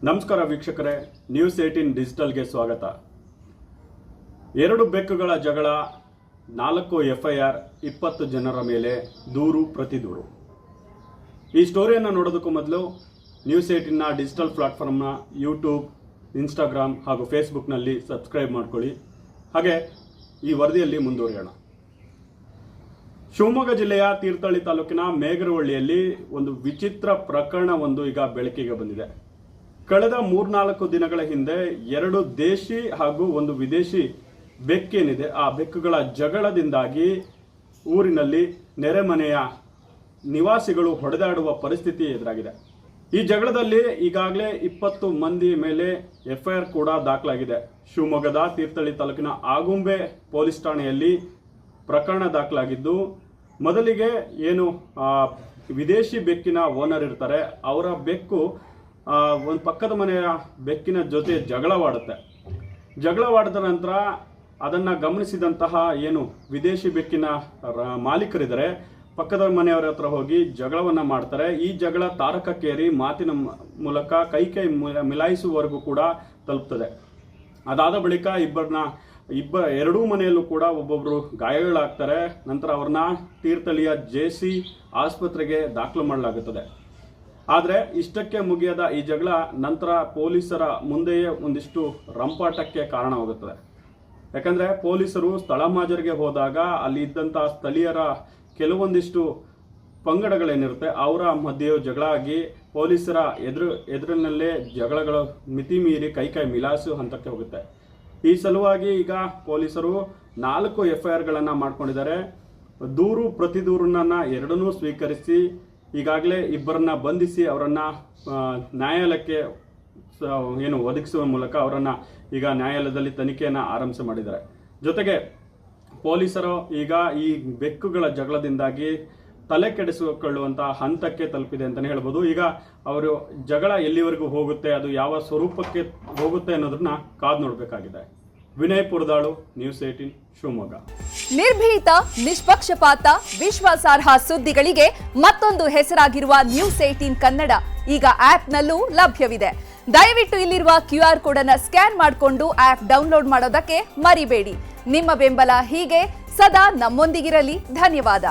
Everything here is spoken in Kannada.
ನಮಸ್ಕಾರ ವೀಕ್ಷಕರೇ, ನ್ಯೂಸ್18 ಡಿಜಿಟಲ್ಗೆ ಸ್ವಾಗತ. 2 ಬೆಕ್ಕುಗಳ ಜಗಳ, 4 FIR, 20 ಜನರ ಮೇಲೆ ದೂರು ಪ್ರತಿದೂರು. ಈ ಸ್ಟೋರಿಯನ್ನು ನೋಡೋದಕ್ಕೂ ಮೊದಲು ನ್ಯೂಸ್18ನ ಡಿಜಿಟಲ್ ಪ್ಲಾಟ್ಫಾರ್ಮ್ನ ಯೂಟ್ಯೂಬ್, ಇನ್ಸ್ಟಾಗ್ರಾಮ್ ಹಾಗೂ ಫೇಸ್ಬುಕ್ನಲ್ಲಿ ಸಬ್ಸ್ಕ್ರೈಬ್ ಮಾಡ್ಕೊಳ್ಳಿ. ಹಾಗೆ ಈ ವರದಿಯಲ್ಲಿ ಮುಂದುವರಿಯೋಣ. ಶಿವಮೊಗ್ಗ ಜಿಲ್ಲೆಯ ತೀರ್ಥಹಳ್ಳಿ ತಾಲೂಕಿನ ಮೇಗರವಳ್ಳಿಯಲ್ಲಿ ಒಂದು ವಿಚಿತ್ರ ಪ್ರಕರಣ ಈಗ ಬೆಳಕಿಗೆ ಬಂದಿದೆ. ಕಳೆದ 3-4 ದಿನಗಳ ಹಿಂದೆ 2 ದೇಶಿ ಹಾಗೂ 1 ವಿದೇಶಿ ಬೆಕ್ಕೇನಿದೆ, ಆ ಬೆಕ್ಕುಗಳ ಜಗಳದಿಂದಾಗಿ ಊರಿನಲ್ಲಿ ನೆರೆಮನೆಯ ನಿವಾಸಿಗಳು ಹೊಡೆದಾಡುವ ಪರಿಸ್ಥಿತಿ ಎದುರಾಗಿದೆ. ಈ ಜಗಳದಲ್ಲಿ ಈಗಾಗಲೇ 20 ಮಂದಿ ಮೇಲೆ FIR ಕೂಡ ದಾಖಲಾಗಿದೆ. ಶಿವಮೊಗ್ಗದ ತೀರ್ಥಹಳ್ಳಿ ತಾಲೂಕಿನ ಆಗುಂಬೆ ಪೊಲೀಸ್ ಠಾಣೆಯಲ್ಲಿ ಪ್ರಕರಣ ದಾಖಲಾಗಿದ್ದು, ಮೊದಲಿಗೆ ಏನು ವಿದೇಶಿ ಬೆಕ್ಕಿನ ಓನರ್ ಇರ್ತಾರೆ, ಅವರ ಬೆಕ್ಕು ಒಂದು ಪಕ್ಕದ ಮನೆಯ ಬೆಕ್ಕಿನ ಜೊತೆ ಜಗಳವಾಡಿದ ನಂತರ ಅದನ್ನು ಗಮನಿಸಿದಂತಹ ಏನು ವಿದೇಶಿ ಬೆಕ್ಕಿನ ಮಾಲೀಕರಿದ್ದಾರೆ, ಪಕ್ಕದ ಮನೆಯವರ ಹತ್ರ ಹೋಗಿ ಜಗಳವನ್ನು ಮಾಡ್ತಾರೆ. ಈ ಜಗಳ ತಾರಕಕ್ಕೇರಿ ಮಾತಿನ ಮೂಲಕ ಕೈ ಮಿಲಾಯಿಸುವವರೆಗೂ ಕೂಡ ತಲುಪ್ತದೆ. ಅದಾದ ಬಳಿಕ ಎರಡೂ ಮನೆಯಲ್ಲೂ ಕೂಡ ಒಬ್ಬೊಬ್ಬರು ಗಾಯಗಳಾಗ್ತಾರೆ. ನಂತರ ಅವ್ರನ್ನ ತೀರ್ಥಹಳ್ಳಿಯ JC ಆಸ್ಪತ್ರೆಗೆ ದಾಖಲು ಮಾಡಲಾಗುತ್ತದೆ. ಆದರೆ ಇಷ್ಟಕ್ಕೆ ಮುಗಿಯದ ಈ ಜಗಳ ನಂತರ ಪೊಲೀಸರ ಮುಂದೆಯೇ ಒಂದಿಷ್ಟು ರಂಪಾಟಕ್ಕೆ ಕಾರಣವಾಗುತ್ತದೆ. ಯಾಕಂದರೆ ಪೊಲೀಸರು ಸ್ಥಳ ಮಾಜರಿಗೆ ಹೋದಾಗ ಅಲ್ಲಿ ಇದ್ದಂಥ ಸ್ಥಳೀಯರ ಕೆಲವೊಂದಿಷ್ಟು ಪಂಗಡಗಳೇನಿರುತ್ತೆ ಅವರ ಮಧ್ಯೆ ಜಗಳ ಆಗಿ ಪೊಲೀಸರ ಎದುರಿನಲ್ಲೇ ಜಗಳಗಳು ಮಿತಿ ಮೀರಿ ಕೈ ಮಿಲಾಯಿಸುವ ಹಂತಕ್ಕೆ ಹೋಗುತ್ತೆ. ಈ ಸಲುವಾಗಿ ಈಗ ಪೊಲೀಸರು 4 FIRಗಳನ್ನು ಮಾಡ್ಕೊಂಡಿದ್ದಾರೆ. ದೂರು ಪ್ರತಿದೂರನ್ನ ಎರಡನ್ನೂ ಸ್ವೀಕರಿಸಿ ಈಗಾಗಲೇ ಇಬ್ಬರನ್ನ ಬಂಧಿಸಿ ಅವರನ್ನ ನ್ಯಾಯಾಲಯಕ್ಕೆ ಒದಗಿಸುವ ಮೂಲಕ ಅವರನ್ನ ಈಗ ನ್ಯಾಯಾಲಯದಲ್ಲಿ ತನಿಖೆಯನ್ನು ಮಾಡಿದ್ದಾರೆ. ಜೊತೆಗೆ ಪೊಲೀಸರು ಈಗ ಈ ಬೆಕ್ಕುಗಳ ಜಗಳದಿಂದಾಗಿ ತಲೆ ಕೆಡಿಸಿಕೊಳ್ಳುವಂತಹ ಹಂತಕ್ಕೆ ತಲುಪಿದೆ ಅಂತಲೇ ಹೇಳ್ಬೋದು. ಈಗ ಅವರು ಜಗಳ ಎಲ್ಲಿವರೆಗೂ ಹೋಗುತ್ತೆ, ಅದು ಯಾವ ಸ್ವರೂಪಕ್ಕೆ ಹೋಗುತ್ತೆ ಅನ್ನೋದನ್ನ ಕಾದು ನೋಡಬೇಕಾಗಿದೆ. ವಿನಯ್ ಪುರದಾಳು, ನ್ಯೂಸ್18 ಶಿವಮೊಗ್ಗ. ನಿರ್ಭೀತ, ನಿಷ್ಪಕ್ಷಪಾತ, ವಿಶ್ವಾಸಾರ್ಹ ಸುದ್ದಿಗಳಿಗೆ ಮತ್ತೊಂದು ಹೆಸರಾಗಿರುವ ನ್ಯೂಸ್18 ಕನ್ನಡ ಈಗ ಆಪ್ನಲ್ಲೂ ಲಭ್ಯವಿದೆ. ದಯವಿಟ್ಟು ಇಲ್ಲಿರುವ QR ಕೋಡ್ ಅನ್ನು ಸ್ಕ್ಯಾನ್ ಮಾಡಿಕೊಂಡು ಆಪ್ ಡೌನ್ಲೋಡ್ ಮಾಡೋದಕ್ಕೆ ಮರಿಬೇಡಿ. ನಿಮ್ಮ ಬೆಂಬಲ ಹೀಗೆ ಸದಾ ನಮ್ಮೊಂದಿಗಿರಲಿ. ಧನ್ಯವಾದ.